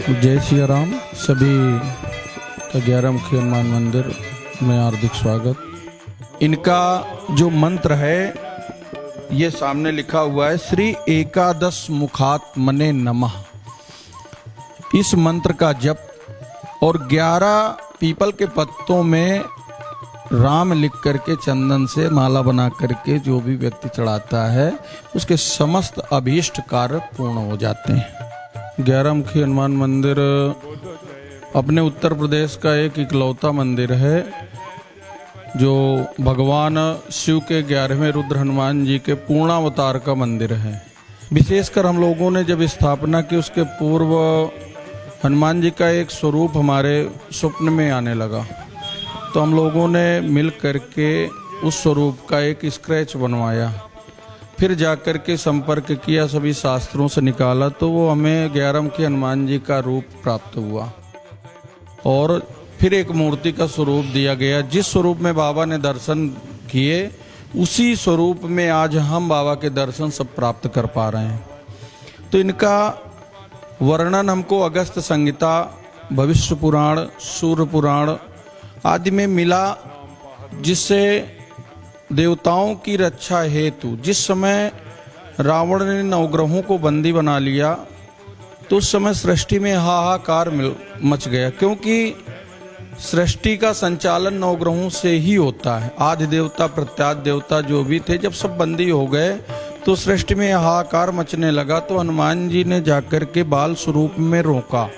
जय श्री राम। सभी का 11 हनुमान मंदिर में हार्दिक स्वागत। इनका जो मंत्र है ये सामने लिखा हुआ है, श्री एकादश मुखात्मने नमः। इस मंत्र का जप और 11 पीपल के पत्तों में राम लिख करके चंदन से माला बना करके जो भी व्यक्ति चढ़ाता है उसके समस्त अभीष्ट कार्य पूर्ण हो जाते हैं। 11 हनुमान मंदिर अपने उत्तर प्रदेश का एक इकलौता मंदिर है जो भगवान शिव के 11वें रुद्र हनुमान जी के पूर्णावतार का मंदिर है। विशेषकर हम लोगों ने जब स्थापना की उसके पूर्व हनुमान जी का एक स्वरूप हमारे स्वप्न में आने लगा, तो हम लोगों ने मिल करके उस स्वरूप का एक स्केच बनवाया, फिर जाकर के संपर्क किया, सभी शास्त्रों से निकाला, तो वो हमें 11 हनुमान जी का रूप प्राप्त हुआ और फिर एक मूर्ति का स्वरूप दिया गया। जिस स्वरूप में बाबा ने दर्शन किए उसी स्वरूप में आज हम बाबा के दर्शन सब प्राप्त कर पा रहे हैं। तो इनका वर्णन हमको अगस्त संहिता, भविष्य पुराण, सूर्य पुराण आदि में मिला, जिससे देवताओं की रक्षा हेतु जिस समय रावण ने नवग्रहों को बंदी बना लिया तो उस समय सृष्टि में हाहाकार मच गया, क्योंकि सृष्टि का संचालन नवग्रहों से ही होता है। आदि देवता प्रत्यादि देवता जो भी थे जब सब बंदी हो गए तो सृष्टि में हाहाकार मचने लगा। तो हनुमान जी ने जाकर के बाल स्वरूप में रोका,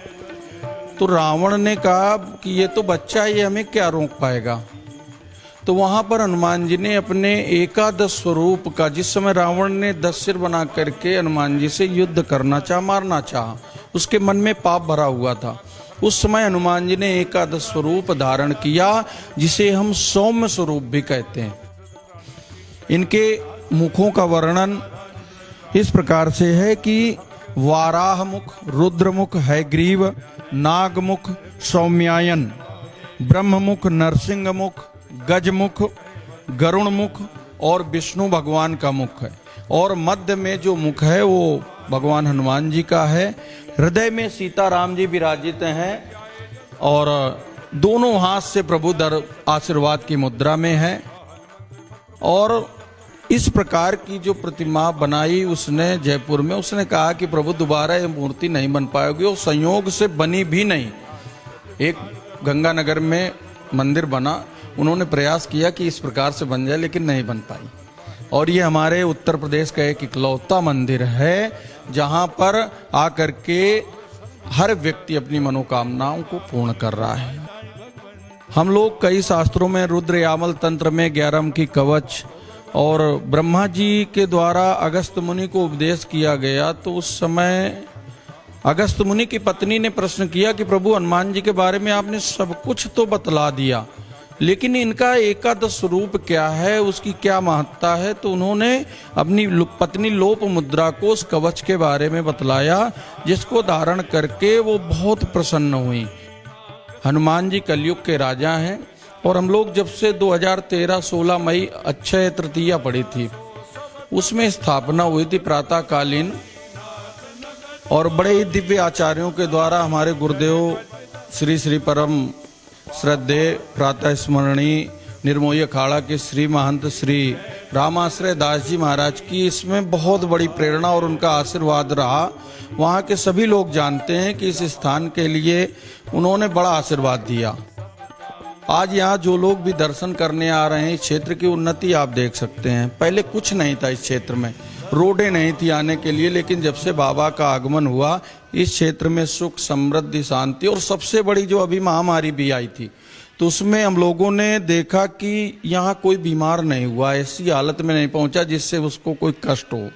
तो रावण ने कहा कि ये तो बच्चा है, ये हमें क्या रोक पाएगा। तो वहां पर हनुमान जी ने अपने एकादश स्वरूप का, जिस समय रावण ने 10 सिर बना करके हनुमान जी से युद्ध करना चाहा, मारना चाहा, उसके मन में पाप भरा हुआ था, उस समय हनुमान जी ने एकादश स्वरूप धारण किया, जिसे हम सौम्य स्वरूप भी कहते हैं। इनके मुखों का वर्णन इस प्रकार से है कि वाराह मुख, रुद्र मुख, हैग्रीव, नाग मुख, सौम्यायन, ब्रह्म मुख, नरसिंह मुख, गजमुख, गरुण मुख और विष्णु भगवान का मुख है। और मध्य में जो मुख है वो भगवान हनुमान जी का है। हृदय में सीताराम जी विराजित हैं और दोनों हाथ से प्रभु दर आशीर्वाद की मुद्रा में है। और इस प्रकार की जो प्रतिमा बनाई उसने जयपुर में, उसने कहा कि प्रभु दोबारा ये मूर्ति नहीं बन पाएगी, और संयोग से बनी भी नहीं। एक गंगानगर में मंदिर बना, उन्होंने प्रयास किया कि इस प्रकार से बन जाए, लेकिन नहीं बन पाई। और ये हमारे उत्तर प्रदेश का एक इकलौता मंदिर है जहां पर आकर के हर व्यक्ति अपनी मनोकामनाओं को पूर्ण कर रहा है। हम लोग कई शास्त्रों में रुद्र यामल तंत्र में 11 की कवच और ब्रह्मा जी के द्वारा अगस्त मुनि को उपदेश किया गया, तो उस समय अगस्त मुनि की पत्नी ने प्रश्न किया कि प्रभु हनुमान जी के बारे में आपने सब कुछ तो बतला दिया, लेकिन इनका एकादश स्वरूप क्या है, उसकी क्या महत्ता है। तो उन्होंने अपनी पत्नी लोप मुद्रा को उस कवच के बारे में बतलाया, जिसको धारण करके वो बहुत प्रसन्न हुई। हनुमान जी कलयुग के राजा हैं और हम लोग जब से 2013 16 मई अक्षय तृतीया पड़ी थी, उसमें स्थापना हुई थी प्रातःकालीन, और बड़े ही दिव्य आचार्यों के द्वारा हमारे गुरुदेव श्री श्री परम श्रद्धेय प्रातः स्मरणीय निर्मोही अखाड़ा के श्री महंत श्री रामाश्रय दास जी महाराज की इसमें बहुत बड़ी प्रेरणा और उनका आशीर्वाद रहा। वहाँ के सभी लोग जानते हैं कि इस स्थान के लिए उन्होंने बड़ा आशीर्वाद दिया। आज यहाँ जो लोग भी दर्शन करने आ रहे हैं, इस क्षेत्र की उन्नति आप देख सकते हैं। पहले कुछ नहीं था इस क्षेत्र में, रोडें नहीं थी आने के लिए, लेकिन जब से बाबा का आगमन हुआ इस क्षेत्र में सुख, समृद्धि, शांति, और सबसे बड़ी जो अभी महामारी भी आई थी तो उसमें हम लोगों ने देखा कि यहाँ कोई बीमार नहीं हुआ, ऐसी हालत में नहीं पहुंचा जिससे उसको कोई कष्ट हो।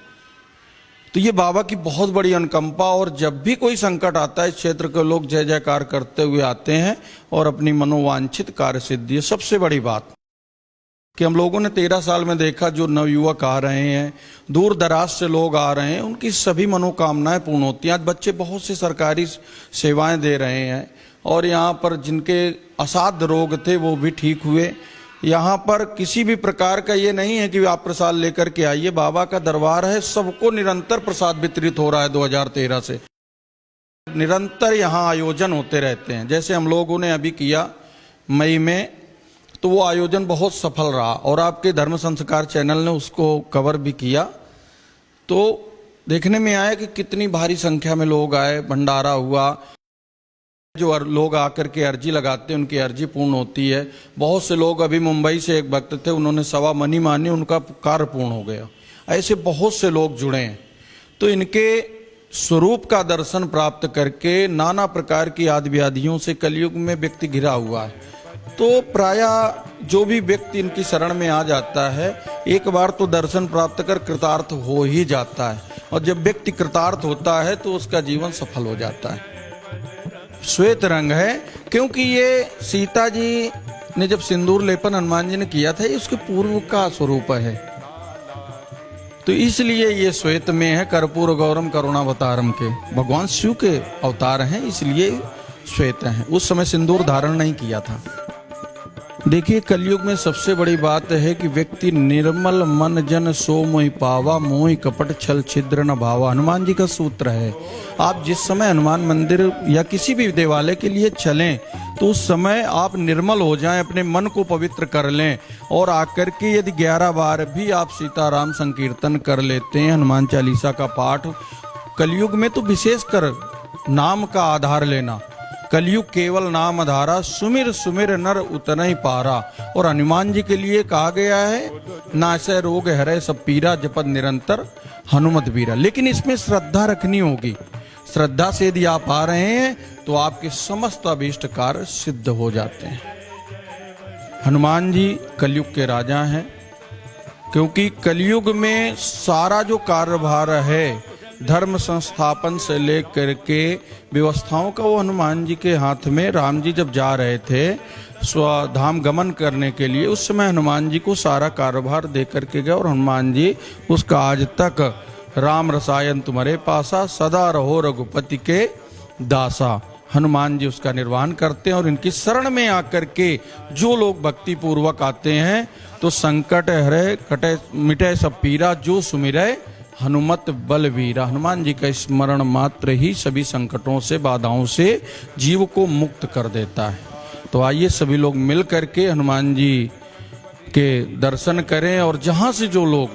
तो ये बाबा की बहुत बड़ी अनुकंपा, और जब भी कोई संकट आता है इस क्षेत्र के लोग जय जयकार करते हुए आते हैं और अपनी मनोवांछित कार्य सिद्धि। सबसे बड़ी बात कि हम लोगों ने 13 साल में देखा, जो नवयुवक आ रहे हैं, दूर दराज से लोग आ रहे हैं, उनकी सभी मनोकामनाएं पूर्ण होती हैं। आज बच्चे बहुत सी सरकारी सेवाएं दे रहे हैं और यहाँ पर जिनके असाध्य रोग थे वो भी ठीक हुए। यहाँ पर किसी भी प्रकार का ये नहीं है कि आप प्रसाद लेकर के आइए, बाबा का दरबार है, सबको निरंतर प्रसाद वितरित हो रहा है 2013 से। निरंतर यहाँ आयोजन होते रहते हैं। जैसे हम लोगों ने अभी किया मई में, तो वो आयोजन बहुत सफल रहा और आपके धर्म संस्कार चैनल ने उसको कवर भी किया। तो देखने में आया कि कितनी भारी संख्या में लोग आए, भंडारा हुआ। जो लोग आकर के अर्जी लगाते हैं उनकी अर्जी पूर्ण होती है। बहुत से लोग, अभी मुंबई से एक भक्त थे, उन्होंने सवा मनी मानी, उनका कार्य पूर्ण हो गया। ऐसे बहुत से लोग जुड़े हैं। तो इनके स्वरूप का दर्शन प्राप्त करके नाना प्रकार की आदि व्याधियों से कलयुग में व्यक्ति घिरा हुआ है। तो प्रायः जो भी व्यक्ति इनकी शरण में आ जाता है, एक बार तो दर्शन प्राप्त कर कृतार्थ हो ही जाता है। और जब व्यक्ति कृतार्थ होता है तो उसका जीवन सफल हो जाता है। श्वेत रंग है क्योंकि ये सीता जी ने जब सिंदूर लेपन हनुमान जी ने किया था, ये उसके पूर्व का स्वरूप है। तो इसलिए ये श्वेत में है। कर्पूर गौरम करुणावतारम के भगवान शिव के अवतार हैं, इसलिए श्वेत हैं। उस समय सिंदूर धारण नहीं किया था। देखिए, कलयुग में सबसे बड़ी बात है कि व्यक्ति निर्मल मन जन सो मोहि पावा, मोहि कपट छल छिद्र न भावा। हनुमान जी का सूत्र है। आप जिस समय हनुमान मंदिर या किसी भी देवालय के लिए चलें तो उस समय आप निर्मल हो जाएं, अपने मन को पवित्र कर लें और आकर के यदि 11 बार भी आप सीताराम संकीर्तन कर लेते हैं, हनुमान चालीसा का पाठ, कलयुग में तो विशेषकर नाम का आधार लेना। कलयुग केवल नाम आधारा, सुमिर सुमिर नर उतना ही पारा। और हनुमान जी के लिए कहा गया है, नासै रोग हरै सब पीरा, जपत निरंतर हनुमत बीरा। लेकिन इसमें श्रद्धा रखनी होगी। श्रद्धा से यदि आप आ रहे हैं तो आपके समस्त अभीष्ट कार्य सिद्ध हो जाते हैं। हनुमान जी कलयुग के राजा हैं, क्योंकि कलयुग में सारा जो कार्यभार है धर्म संस्थापन से लेकर के व्यवस्थाओं का, वो हनुमान जी के हाथ में। राम जी जब जा रहे थे स्वधाम गमन करने के लिए, उस समय हनुमान जी को सारा कारोबार दे करके गए और हनुमान जी उसका आज तक राम रसायन तुम्हारे पासा, सदा रहो रघुपति के दासा, हनुमान जी उसका निर्वहन करते हैं। और इनकी शरण में आकर के जो लोग भक्ति पूर्वक आते हैं तो संकट हरे कटे मिटे सब पीरा, जो सुमिरै हनुमत बलवीरा। हनुमान जी का स्मरण मात्र ही सभी संकटों से, बाधाओं से जीव को मुक्त कर देता है। तो आइए सभी लोग मिल करके हनुमान जी के दर्शन करें और जहां से जो लोग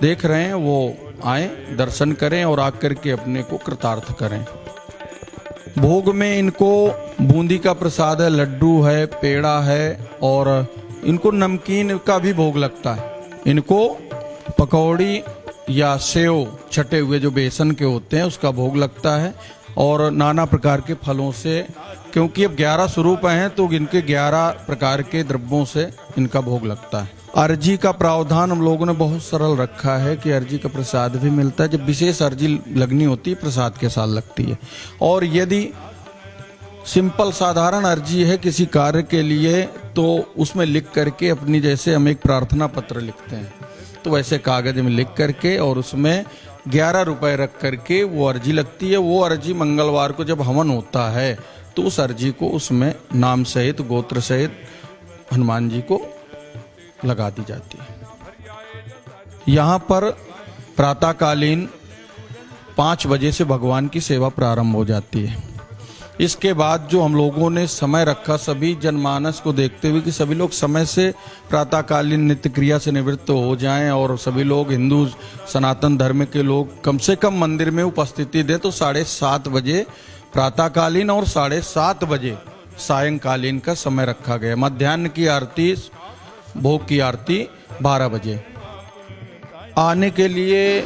देख रहे हैं वो आए, दर्शन करें और आकर के अपने को कृतार्थ करें। भोग में इनको बूंदी का प्रसाद है, लड्डू है, पेड़ा है और इनको नमकीन का भी भोग लगता है। इनको पकौड़ी या सेव छटे हुए जो बेसन के होते हैं उसका भोग लगता है और नाना प्रकार के फलों से, क्योंकि अब 11 स्वरूप हैं तो इनके 11 प्रकार के द्रव्यों से इनका भोग लगता है। अर्जी का प्रावधान हम लोगों ने बहुत सरल रखा है कि अर्जी का प्रसाद भी मिलता है। जब विशेष अर्जी लगनी होती है प्रसाद के साथ लगती है। और यदि सिंपल साधारण अर्जी है किसी कार्य के लिए तो उसमें लिख करके अपनी, जैसे हम एक प्रार्थना पत्र लिखते हैं तो वैसे कागज में लिख करके और उसमें 11 रुपए रख करके वो अर्जी लगती है। वो अर्जी मंगलवार को जब हवन होता है तो उस अर्जी को उसमें नाम सहित गोत्र सहित हनुमान जी को लगा दी जाती है। यहाँ पर प्रातःकालीन 5 बजे से भगवान की सेवा प्रारंभ हो जाती है। इसके बाद जो हम लोगों ने समय रखा सभी जनमानस को देखते हुए कि सभी लोग समय से प्रातःकालीन नित्य क्रिया से निवृत्त हो जाएं और सभी लोग हिंदू सनातन धर्म के लोग कम से कम मंदिर में उपस्थिति दें, तो 7:30 बजे प्रातःकालीन और 7:30 बजे सायंकालीन का समय रखा गया। मध्याह्न की आरती, भोग की आरती 12 बजे। आने के लिए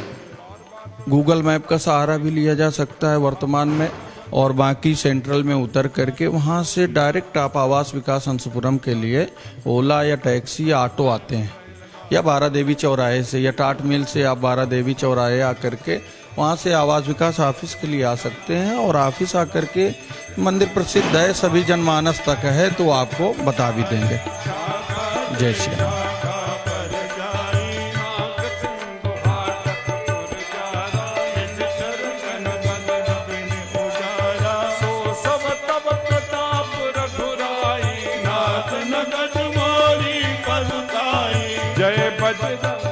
गूगल मैप का सहारा भी लिया जा सकता है वर्तमान में, और बाकी सेंट्रल में उतर करके वहाँ से डायरेक्ट आप आवास विकास अंशपुरम के लिए ओला या टैक्सी या ऑटो आते हैं, या बारा देवी चौराहे से या टाट मिल से आप बारा देवी चौराहे आकर के वहाँ से आवास विकास ऑफिस के लिए आ सकते हैं। और ऑफिस आकर के मंदिर प्रसिद्ध है, सभी जनमानस तक है, तो आपको बता भी देंगे। जय श्री राम। जय बजरंग।